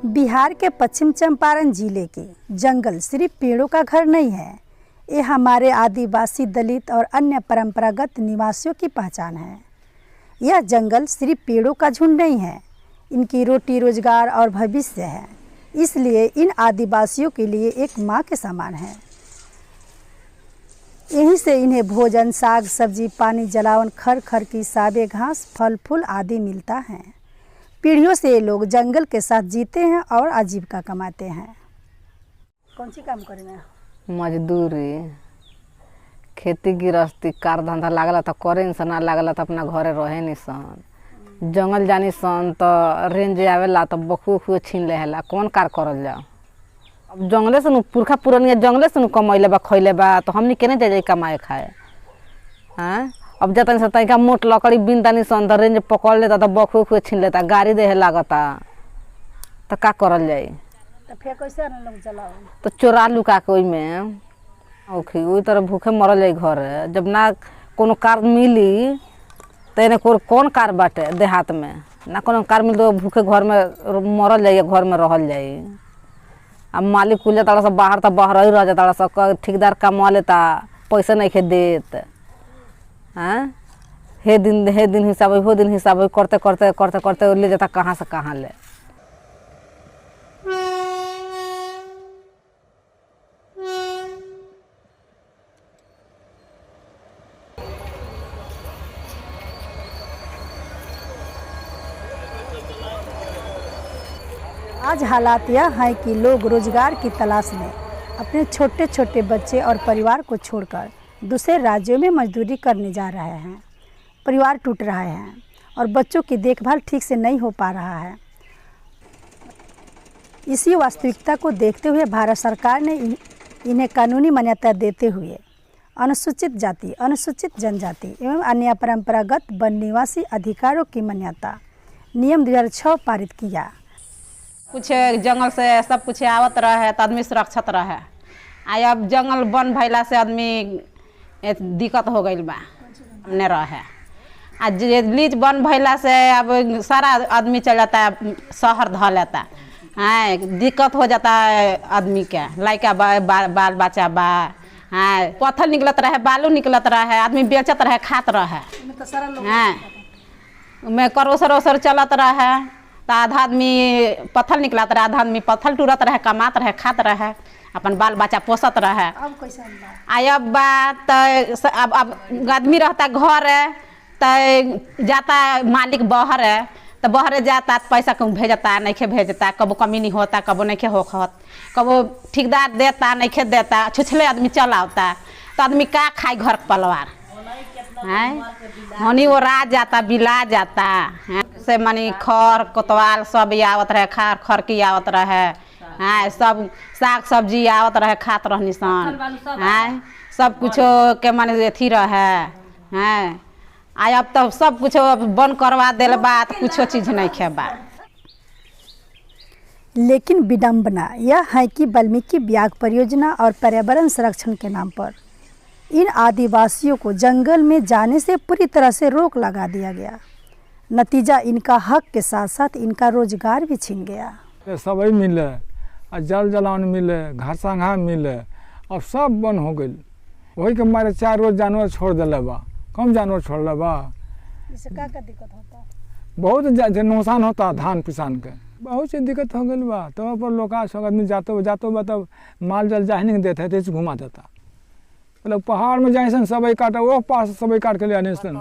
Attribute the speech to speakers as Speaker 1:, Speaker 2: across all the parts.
Speaker 1: बिहार के पश्चिम चंपारण जिले के जंगल सिर्फ पेड़ों का घर नहीं है, ये हमारे आदिवासी, दलित और अन्य परंपरागत निवासियों की पहचान है। यह जंगल सिर्फ पेड़ों का झुंड नहीं है, इनकी रोटी रोजगार और भविष्य है। इसलिए इन आदिवासियों के लिए एक माँ के समान है। यहीं से इन्हें भोजन, साग सब्जी, पानी, जलावन, खर खर की साबे घास, फल फूल आदि मिलता है। पीढ़ियों से ये लोग जंगल के साथ जीते हैं और आजीविका कमाते हैं। कौन सी काम करेंगे?
Speaker 2: मजदूरी, खेती गृहस्थी, कार धंधा लागला तो करे इंसान, ना लागला तो अपना घरे रहे निसन। जंगल जानी सन तो रेंज आवेला तो बखू उखू छीन लेला, कौन कार करल जाओ। अब जंगले से पुरखा पुरानिया जंगले से कमैले बा, खैले बा, तो हमनी केने जाए कमाए खाए। हाँ, अब जतन से तनिका मोट लकड़ी बिन दानी सन तो रेंज पकड़ लेता तो बखू उखू छीन लेता, गाड़ी देहे लागता, तो का करल जाए।
Speaker 1: तो फिर कैसे लोग जलाओ? तो
Speaker 2: चोरा लुका के ओई में ओखी ओई तरह भूखे मरल जाए घर। जब ना कोनो कार मिली तो एने कौन कार बाटे देहात में, ना कोनो कार मिली तो भूखे घर में मरल जाइए, घर में रहल जाए। अब मालिक कुल जाता सब बाहर तो बाहर ही रह जाता सब, ठेकेदार कमा लेता, पैसा नहीं खे देत। हाँ, हे दिन हिसाब हो, दिन हिसाब करते करते करते करते ले जाता कहाँ से कहाँ ले।
Speaker 1: आज हालात यह है कि लोग रोजगार की तलाश में अपने छोटे छोटे बच्चे और परिवार को छोड़कर दूसरे राज्यों में मजदूरी करने जा रहे हैं। परिवार टूट रहे हैं और बच्चों की देखभाल ठीक से नहीं हो पा रहा है। इसी वास्तविकता को देखते हुए भारत सरकार ने इन्हें कानूनी मान्यता देते हुए अनुसूचित जाति, अनुसूचित जनजाति एवं अन्य परंपरागत वन निवासी अधिकारों की मान्यता नियम 2006 पारित किया।
Speaker 3: कुछ जंगल से सब कुछ आवत रहे तो आदमी सुरक्षित रहे। अब जंगल बन भैला से आदमी दिक्कत हो गई बा, नहीं रहे। आज लीज बन भैला से अब सारा आदमी चल जाता है, शहर ध लेता है, दिक्कत हो जाता है आदमी के। लड़का बाल बच्चा बा, हाँ, पत्थर निकलत रहे, बालू निकलत रहे, आदमी बेचत रहे, खात रहे। हाँ, में करोसर वोसर चलत रहे तो आधा आदमी पत्थर निकलत रहे, आधा आदमी पत्थर टूरत रहे, कमात रहे, खात रहे, अपन बाल बच्चा पोसत रहे।
Speaker 1: अब कैसा
Speaker 3: अब बात अब आदमी रहता घर है तो जाता मालिक बहर है तो बहर जाता पैसा कहूँ भेजता, नहीं खे भेजता, कबो कमी नहीं होता, कबो नहीं खे होखत, कबो ठेकेदार देता, नहीं खे देता, छुछले आदमी चल आवता तो आदमी का खाए घर परिवार है। होनी वो रा जाता, बिला जाता है से मनी खर कोतवाल सब आवत रहे, खार खर की आवत रहे, हाँ, सब साग सब्जी आवत रहे, खात रह निशान, हाँ, सब कुछ के माने अथी रहे। हाँ, अब तो सब कुछ बंद करवा दिल बात, कुछ चीज नहीं खेबा।
Speaker 1: लेकिन विडंबना यह है कि वाल्मीकि व्याघ्र परियोजना और पर्यावरण संरक्षण के नाम पर इन आदिवासियों को जंगल में जाने से पूरी तरह से रोक लगा दिया गया। नतीजा इनका हक के साथ साथ इनका रोजगार भी छीन गया।
Speaker 4: सब मिले, जल जलावन मिले, घर संघा मिले, अब सब बंद हो गई। वही के मारे 4 रोज जानवर छोड़ दिले बा, कम जानवर छोड़ ले बा।
Speaker 1: इससे क्या दिक्कत होता?
Speaker 4: बहुत नुकसान होता, धान किसान के बहुत सी दिक्कत हो गई बा। तो पर लोग आदमी जाते बा तब माल जल जाए नहीं देते तो इसे घुमा देता। मतलब पहाड़ में जाए सन सब काटा, वो पास सब काट के ले आने सन।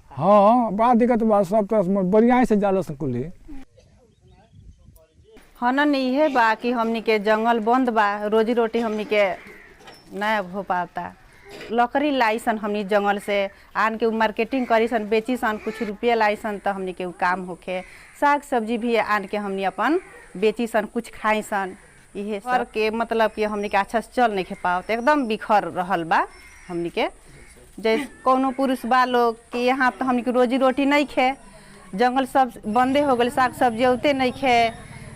Speaker 4: हाँ, बड़ा दिक्कत बा, सब तो बढ़िया से जाला सन कुली।
Speaker 5: हनन इहे बा कि हमनी के जंगल बंद बा, रोजी रोटी हमनी के नहीं हो पाता। लकड़ी लाई सन हमनी जंगल से आन के मार्केटिंग करी सन, बेची सन, कुछ रुपये लाई सन तो हमनी के काम होखे। साग सब्जी भी आन के हमनी अपन बेची सन, कुछ खाई सन। इहे सर के मतलब कि हमनी के अच्छा से चल नहीं खे पाओ, तो एकदम बिखर रहल बा हमनी के। जैसे कोनो पुरुष बा लोग कि यहाँ तो हमनी के रोजी रोटी नहीं खे, जंगल सब बंदे हो गए, साग सब्जी अवते नहीं खे,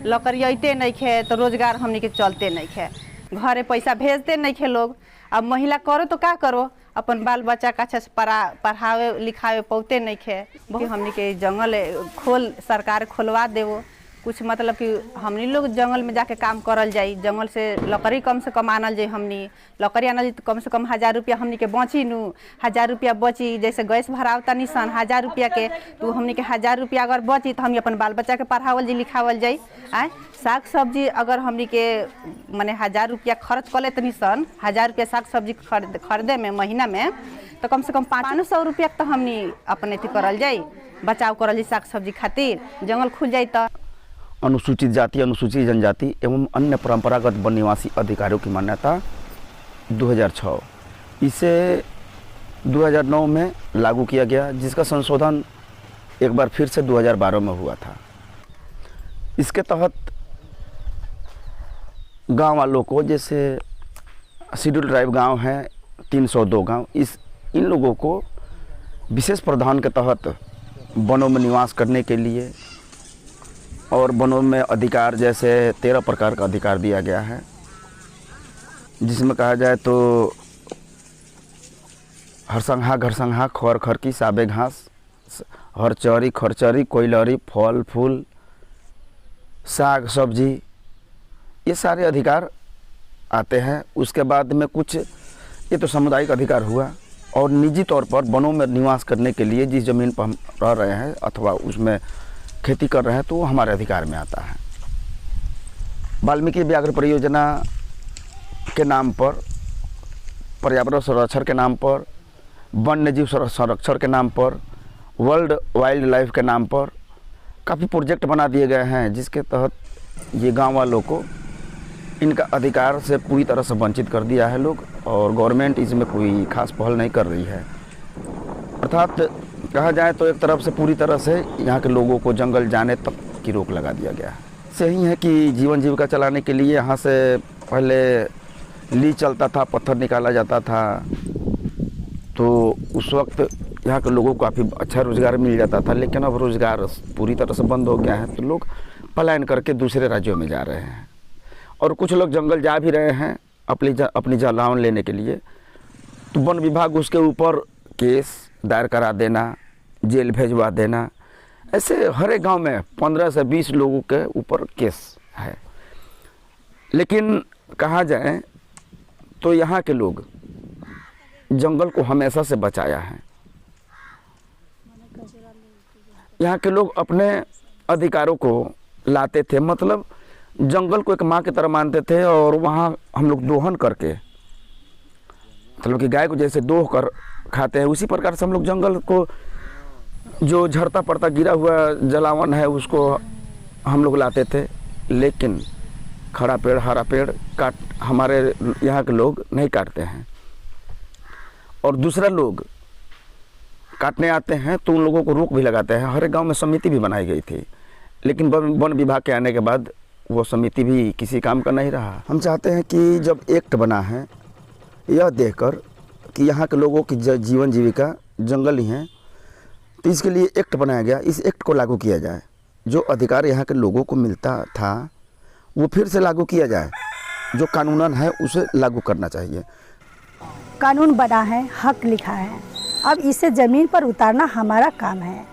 Speaker 5: लकड़ी अते नहीं खे, तो रोजगार हमनी के चलते नहीं खे, घरे पैसा भेजते नहीं खे लोग। अब महिला करो तो क्या करो, अपन बाल बच्चा का अच्छा से पढ़ावे लिखावे पौते नहीं खे। बहुत हमनी के जंगल सरकार खोलवा देवो कुछ मतलब कि हमनी लोग जंगल में जाके काम करल जाई, जंगल से लकड़ी कम से कम आनल जाई, हमनी लकड़ी आनल तो कम से कम 1000 रुपया हमनी के बची नू, 1000 रुपया बची। जैसे गैस भरावता निशान 1000 रुपया के, तो हमनी के 1000 रुपया अगर बची तो हम अपन बाल बच्चा के पढ़ावल जाई, लिखावल जाई। आए साग सब्जी अगर हमनी के माने 1000 रुपया खर्च कर लेते निशान, 1000 रुपया साग सब्जी खरीदे में महीना में, तो कम से कम 500 रुपया तो हमनी अपने अथी करल जाई, बचाव करल जाई साग सब्जी खातिर। जंगल खुल जाई तो
Speaker 6: अनुसूचित जाति, अनुसूचित जनजाति एवं अन्य परंपरागत वन निवासी अधिकारियों की मान्यता 2006, इसे 2009 में लागू किया गया, जिसका संशोधन एक बार फिर से 2012 में हुआ था। इसके तहत गांव वालों को, जैसे शेड्यूल ट्राइब गांव हैं 302 गांव, इन लोगों को विशेष प्रावधान के तहत वनों में निवास करने के लिए और वनों में अधिकार, जैसे 13 प्रकार का अधिकार दिया गया है, जिसमें कहा जाए तो हरसंहा, घरसंहा, खर खरकी, साबे घास, हरचरी, खरचरी, कोयलरी, फल फूल, साग सब्जी, ये सारे अधिकार आते हैं। उसके बाद में कुछ, ये तो सामुदायिक अधिकार हुआ, और निजी तौर पर वनों में निवास करने के लिए जिस ज़मीन पर हम रह रहे हैं अथवा उसमें खेती कर रहे हैं, तो वो हमारे अधिकार में आता है। वाल्मीकि व्याघ्र परियोजना के नाम पर, पर्यावरण संरक्षण के नाम पर, वन्य जीव संरक्षण के नाम पर, वर्ल्ड वाइल्ड लाइफ के नाम पर काफ़ी प्रोजेक्ट बना दिए गए हैं, जिसके तहत ये गांव वालों को इनका अधिकार से पूरी तरह से वंचित कर दिया है लोग, और गवर्नमेंट इसमें कोई खास पहल नहीं कर रही है। अर्थात कहा जाए तो एक तरफ से पूरी तरह से यहाँ के लोगों को जंगल जाने तक की रोक लगा दिया गया है। सही है कि जीवन जीविका चलाने के लिए यहाँ से पहले ली चलता था, पत्थर निकाला जाता था, तो उस वक्त यहाँ के लोगों को काफ़ी अच्छा रोज़गार मिल जाता था। लेकिन अब रोज़गार पूरी तरह से बंद हो गया है, तो लोग पलायन करके दूसरे राज्यों में जा रहे हैं, और कुछ लोग जंगल जा भी रहे हैं अपनी जलावन लेने के लिए। तो वन विभाग उसके ऊपर केस दायर करा देना, जेल भेजवा देना, ऐसे हर एक गांव में 15 से 20 लोगों के ऊपर केस है। लेकिन कहा जाए तो यहाँ के लोग जंगल को हमेशा से बचाया है। यहाँ के लोग अपने अधिकारों को लाते थे, मतलब जंगल को एक माँ की तरह मानते थे, और वहाँ हम लोग दोहन करके, मतलब कि गाय को जैसे दोह कर खाते हैं, उसी प्रकार से हम लोग जंगल को, जो झड़ता पड़ता गिरा हुआ जलावन है, उसको हम लोग लाते थे। लेकिन खड़ा पेड़, हरा पेड़ काट हमारे यहाँ के लोग नहीं काटते हैं, और दूसरा लोग काटने आते हैं तो उन लोगों को रोक भी लगाते हैं। हर एक गांव में समिति भी बनाई गई थी, लेकिन वन विभाग के आने के बाद वो समिति भी किसी काम का नहीं रहा। हम चाहते हैं कि जब एक्ट बना है, यह देखकर कि यहाँ के लोगों की जीवन जीविका जंगल ही है, तो इसके लिए एक्ट बनाया गया। इस एक्ट को लागू किया जाए, जो अधिकार यहाँ के लोगों को मिलता था वो फिर से लागू किया जाए, जो कानूनन है उसे लागू करना चाहिए।
Speaker 1: कानून बना है, हक लिखा है, अब इसे ज़मीन पर उतारना हमारा काम है।